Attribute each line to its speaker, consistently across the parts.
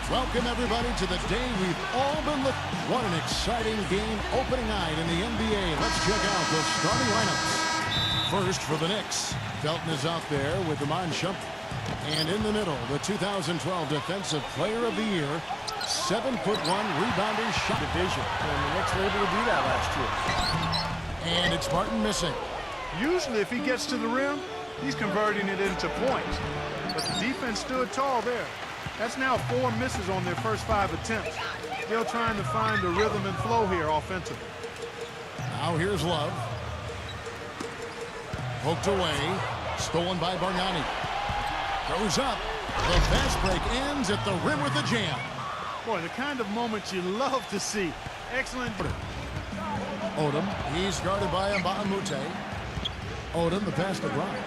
Speaker 1: Welcome, everybody, to the day we've all been looking. What an exciting game opening night in the NBA. Let's check out the starting lineups. First for the Knicks, Felton is out there with Iman Shumpert. And in the middle, the 2012 Defensive Player of the Year, 7'1" rebounder shot division.
Speaker 2: And the Knicks were able to do that last year.
Speaker 1: And it's Martin missing.
Speaker 3: Usually, if he gets to the rim, he's converting it into points. But the defense stood tall there. That's now 4 misses on their first 5 attempts. Still trying to find the rhythm and flow here offensively.
Speaker 1: Now here's Love. Poked away. Stolen by Bargnani. Goes up. The fast break ends at the rim with a jam.
Speaker 3: Boy, the kind of moments you love to see. Excellent.
Speaker 1: Odom. He's guarded by Mbamute. Odom, the pass to Bryant.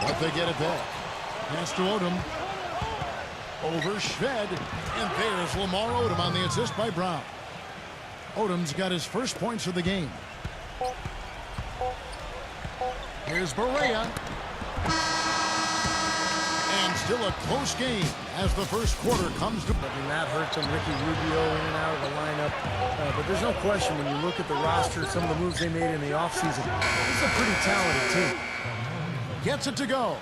Speaker 1: But they get it back. Pass to Odom. Over Shved. And there's Lamar Odom on the assist by Brown. Odom's got his first points of the game. Here's Barea. And still a close game as the first quarter comes to...
Speaker 2: I mean, that hurts him. Ricky Rubio in and out of the lineup. But there's no question when you look at the roster, some of the moves they made in the offseason, this is a pretty talented team.
Speaker 1: Gets it to go.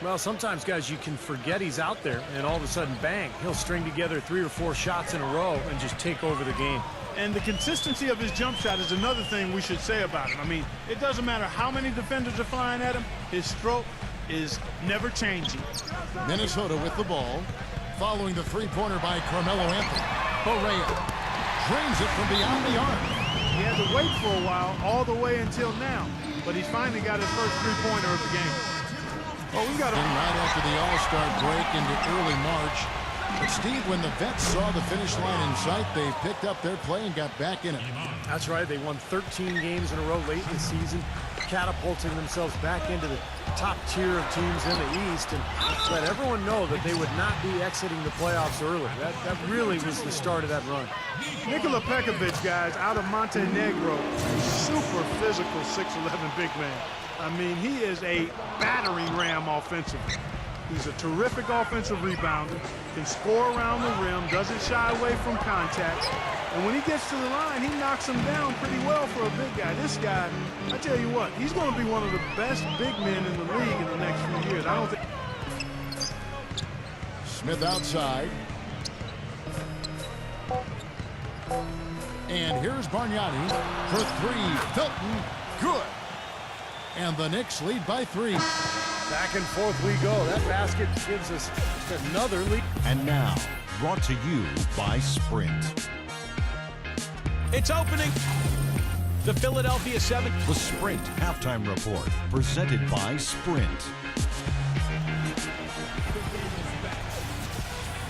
Speaker 2: Well, sometimes, guys, you can forget he's out there, and all of a sudden, bang, he'll string together 3 or 4 shots in a row and just take over the game.
Speaker 3: And the consistency of his jump shot is another thing we should say about him. I mean, it doesn't matter how many defenders are flying at him, his stroke is never changing.
Speaker 1: Minnesota with the ball, following the three-pointer by Carmelo Anthony. Barea drains it from beyond the arc.
Speaker 3: He had to wait for a while, all the way until now, but he's finally got his first three-pointer of the game. Oh, we got him
Speaker 1: right after the All-Star break into early March. But Steve, when the vets saw the finish line in sight, they picked up their play and got back in it.
Speaker 2: That's right. They won 13 games in a row late in the season, catapulting themselves back into the top tier of teams in the East, and let everyone know that they would not be exiting the playoffs early. That really was the start of that run.
Speaker 3: Nikola Pekovic, guys, out of Montenegro, super physical 6'11" big man. I mean, he is a battering ram offensively. He's a terrific offensive rebounder, can score around the rim, doesn't shy away from contact. And when he gets to the line, he knocks him down pretty well for a big guy. This guy, I tell you what, he's going to be one of the best big men in the league in the next few years. I don't think...
Speaker 1: Smith outside. And here's Bargnani for 3. Felton, good. And the Knicks lead by 3.
Speaker 2: Back and forth we go. That basket gives us another lead.
Speaker 4: And now, brought to you by Sprint.
Speaker 5: It's opening. The Philadelphia 7.
Speaker 4: The Sprint Halftime Report, presented by Sprint.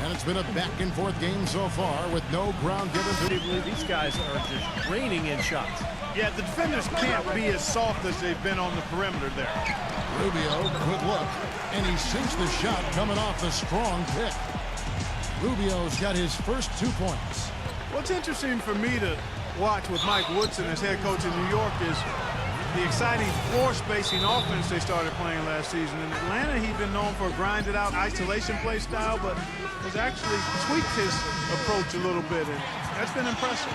Speaker 1: And it's been a back-and-forth game so far with no ground given to...
Speaker 2: I believe these guys are just raining in shots.
Speaker 3: Yeah, the defenders can't be as soft as they've been on the perimeter there.
Speaker 1: Rubio, good look, and he sinks the shot coming off the strong pick. Rubio's got his first 2 points.
Speaker 3: What's interesting for me to watch with Mike Woodson as head coach in New York is the exciting floor spacing offense they started playing last season. In Atlanta, he'd been known for a grinded out isolation play style, but has actually tweaked his approach a little bit, and that's been impressive.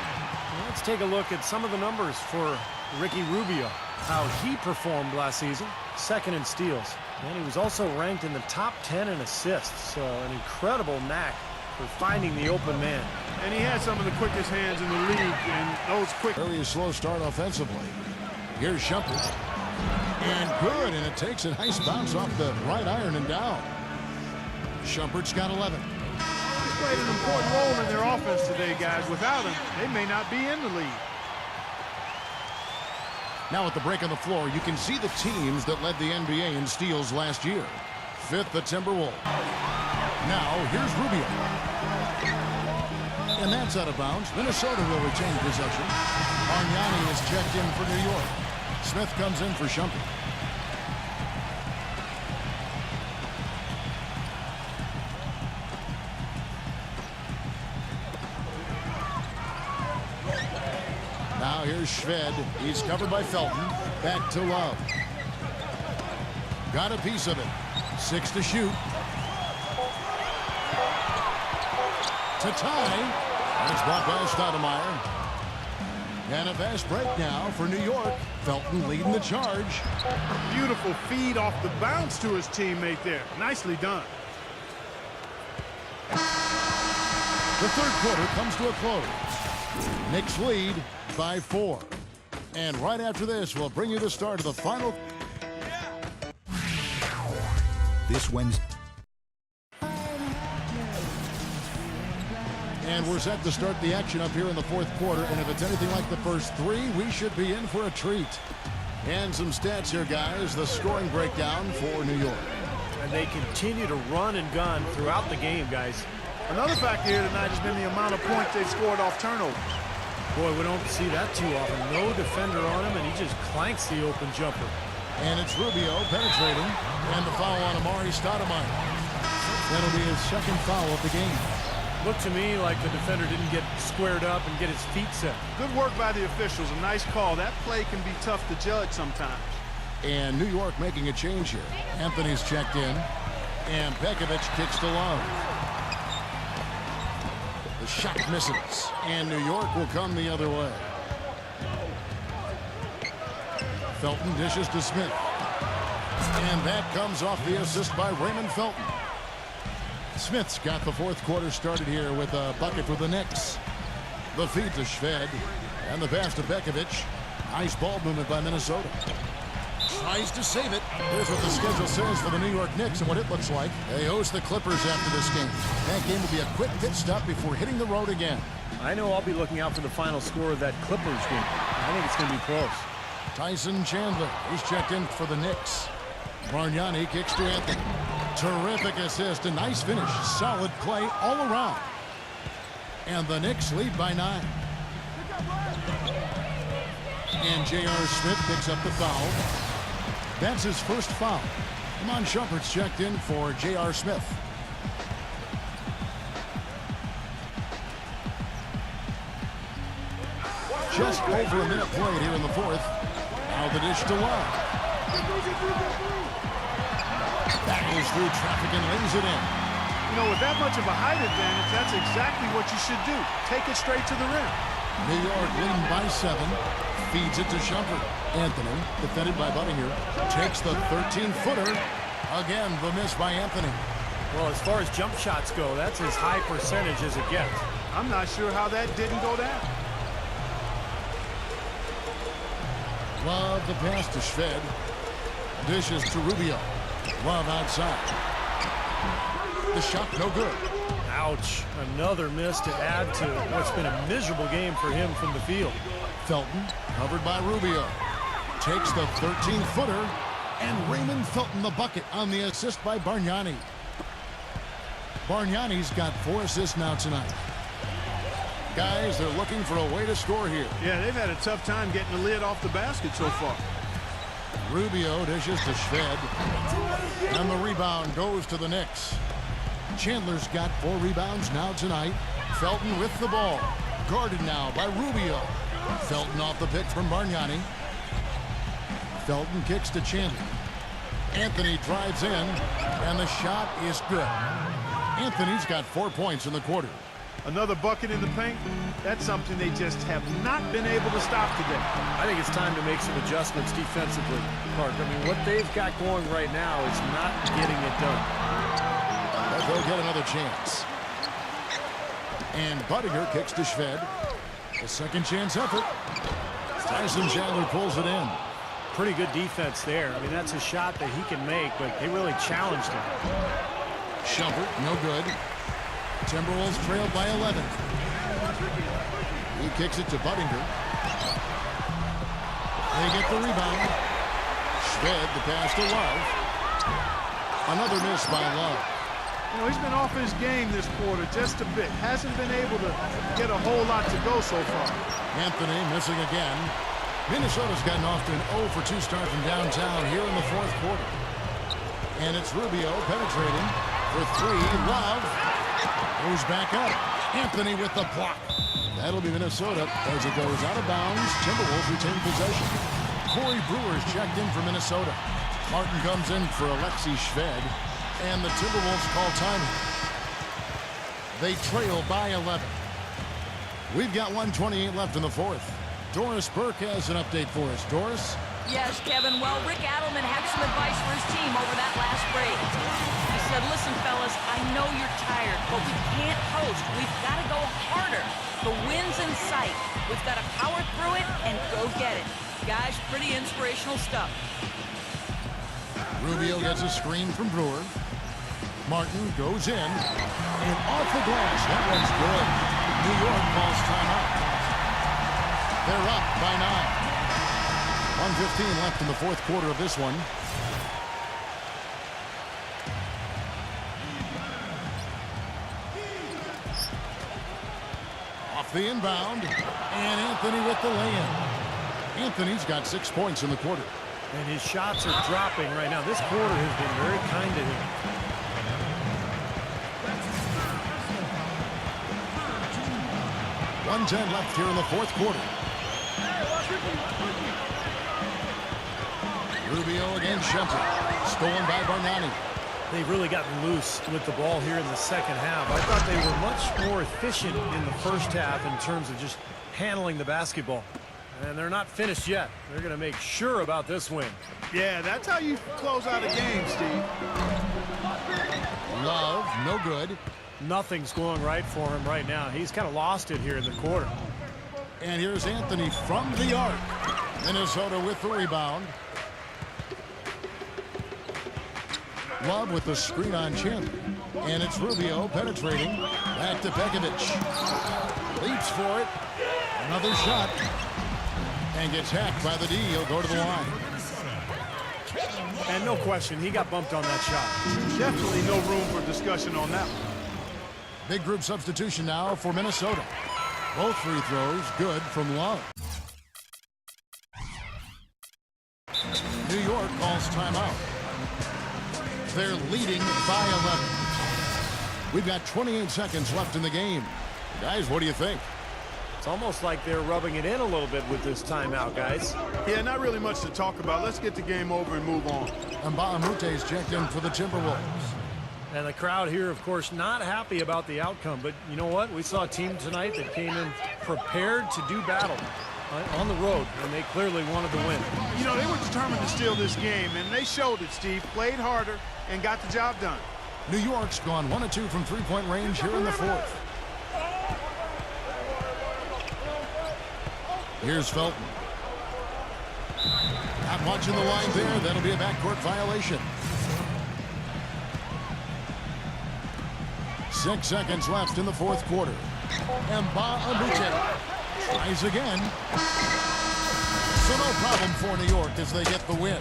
Speaker 2: Let's take a look at some of the numbers for Ricky Rubio, how he performed last season. 2nd in steals, and he was also ranked in the top 10 in assists, so an incredible knack for finding the open man.
Speaker 3: And he had some of the quickest hands in the league, and those quick...
Speaker 1: Very slow start offensively. Here's Shumpert. And good, and it takes a nice bounce off the right iron and down. Shumpert's got 11.
Speaker 3: He's played an important role in their offense today, guys. Without him, they may not be in the league.
Speaker 1: Now at the break on the floor, you can see the teams that led the NBA in steals last year. 5th, the Timberwolves. Now, here's Rubio. And that's out of bounds. Minnesota will retain possession. Bargnani is checked in for New York. Smith comes in for Shumpert. Now here's Shved. He's covered by Felton. Back to Love. Got a piece of it. 6 to shoot. to tie. And it's brought by Stoudemire. And a fast break now for New York. Felton leading the charge.
Speaker 3: Beautiful feed off the bounce to his teammate there. Nicely done.
Speaker 1: The third quarter comes to a close. Knicks lead by 4. And right after this, we'll bring you the start of the final.
Speaker 4: This Wednesday.
Speaker 1: And we're set to start the action up here in the fourth quarter. And if it's anything like the first 3, we should be in for a treat. And some stats here, guys. The scoring breakdown for New York.
Speaker 2: And they continue to run and gun throughout the game, guys.
Speaker 3: Another factor here tonight has been the amount of points they've scored off turnovers.
Speaker 2: Boy, we don't see that too often. No defender on him, and he just clanks the open jumper.
Speaker 1: And it's Rubio penetrating. And the foul on Amari Stoudemire. That'll be his second foul of the game.
Speaker 2: Looked to me like the defender didn't get squared up and get his feet set.
Speaker 3: Good work by the officials. A nice call. That play can be tough to judge sometimes.
Speaker 1: And New York making a change here. Anthony's checked in. And Pekovic kicks to Love. The shot misses. And New York will come the other way. Felton dishes to Smith. And that comes off the assist by Raymond Felton. Smith's got the fourth quarter started here with a bucket for the Knicks. The feed to Shved. And the pass to Pekovic. Nice ball movement by Minnesota. Tries to save it. Here's what the schedule says for the New York Knicks and what it looks like. They host the Clippers after this game. That game will be a quick pit stop before hitting the road again.
Speaker 2: I know I'll be looking out for the final score of that Clippers game. I think it's going to be close.
Speaker 1: Tyson Chandler. He's checked in for the Knicks. Bargnani kicks to Anthony. Terrific assist. A nice finish. Solid play all around. And the Knicks lead by 9. And J.R. Smith picks up the foul. That's his first foul. Iman Shumpert's checked in for J.R. Smith. Just over a minute played here in the fourth. Now the dish to Love. Battles through traffic and lays it in.
Speaker 3: You know, with that much of a height advantage, that's exactly what you should do. Take it straight to the rim.
Speaker 1: New York leading by 7. Feeds it to Shumpert. Anthony, defended by Budinger, takes the 13-footer. Again, the miss by Anthony.
Speaker 2: Well, as far as jump shots go, that's as high percentage as it gets.
Speaker 3: I'm not sure how that didn't go down.
Speaker 1: Love the pass to Shved. Dishes to Rubio. Love outside. The shot no good.
Speaker 2: Ouch. Another miss to add to what's been a miserable game for him from the field.
Speaker 1: Felton, covered by Rubio. Takes the 13-footer. And Raymond Felton the bucket on the assist by Bargnani. Bargnani's got 4 assists now tonight. Guys, they're looking for a way to score here.
Speaker 3: Yeah, they've had a tough time getting the lid off the basket so far.
Speaker 1: Rubio dishes to Shved. And the rebound goes to the Knicks. Chandler's got 4 rebounds now tonight. Felton with the ball. Guarded now by Rubio. Felton off the pick from Bargnani. Felton kicks to Chandler. Anthony drives in. And the shot is good. Anthony's got 4 points in the quarter.
Speaker 3: Another bucket in the paint. That's something they just have not been able to stop today.
Speaker 2: I think it's time to make some adjustments defensively, Mark. I mean, what they've got going right now is not getting it done.
Speaker 1: But they'll get another chance. And Budinger kicks to Shved. A second chance effort. Tyson Chandler pulls it in.
Speaker 2: Pretty good defense there. I mean, that's a shot that he can make, but they really challenged him.
Speaker 1: Shumpert, no good. Timberwolves trailed by 11. He kicks it to Budinger. They get the rebound. Shved the pass to Love. Another miss by Love.
Speaker 3: You know, he's been off his game this quarter just a bit. Hasn't been able to get a whole lot to go so far.
Speaker 1: Anthony missing again. Minnesota's gotten off to an 0 for 2 start from downtown here in the fourth quarter. And it's Rubio penetrating for 3. Love goes back up. Anthony with the block. That'll be Minnesota as it goes out of bounds. Timberwolves retain possession. Corey Brewer's checked in for Minnesota. Martin comes in for Alexei Shved. And the Timberwolves call time. They trail by 11. We've got 1:28 left in the fourth. Doris Burke has an update for us. Doris?
Speaker 6: Yes, Kevin. Well, Rick Adelman had some advice for his team over that last break. He said, listen, fellas, I know you're tired, but we can't coast. We've got to go harder. The win's in sight. We've got to power through it and go get it. Guys, pretty inspirational stuff.
Speaker 1: Rubio gets a screen from Brewer. Martin goes in. And off the glass. That one's good. New York calls timeout. They're up by 9. 1:15 left in the fourth quarter of this one. Off the inbound. And Anthony with the lay-in. Anthony's got 6 points in the quarter.
Speaker 2: And his shots are dropping right now. This quarter has been very kind to him.
Speaker 1: .110 left here in the fourth quarter. Rubio against Shelton. Stolen by Bargnani.
Speaker 2: They've really gotten loose with the ball here in the second half. I thought they were much more efficient in the first half in terms of just handling the basketball. And they're not finished yet. They're going to make sure about this win.
Speaker 3: Yeah, that's how you close out a game, Steve.
Speaker 1: Love, no good.
Speaker 2: Nothing's going right for him right now. He's kind of lost it here in the quarter.
Speaker 1: And here's Anthony from the arc. Minnesota with the rebound. Love with the screen on Chin. And it's Rubio penetrating. Back to Pekovic. Leaps for it. Another shot. And gets hacked by the D. He'll go to the line.
Speaker 2: And no question, he got bumped on that shot.
Speaker 3: Definitely no room for discussion on that one.
Speaker 1: Big group substitution now for Minnesota. Both free throws good from Love. New York calls timeout. They're leading by 11. We've got 28 seconds left in the game. Guys, what do you think?
Speaker 2: It's almost like they're rubbing it in a little bit with this timeout, guys.
Speaker 3: Yeah, not really much to talk about. Let's get the game over and move on.
Speaker 1: And Baamute's checked in for the Timberwolves.
Speaker 2: And the crowd here, of course, not happy about the outcome. But you know what? We saw a team tonight that came in prepared to do battle on the road, and they clearly wanted to win.
Speaker 3: You know, they were determined to steal this game, and they showed it, Steve. Played harder and got the job done.
Speaker 1: New York's gone 1 of 2 from three-point range here in the fourth. Here's Felton. Not watching the line there. That'll be a backcourt violation. 6 seconds left in the fourth quarter. And Baamuche tries again. So no problem for New York as they get the win.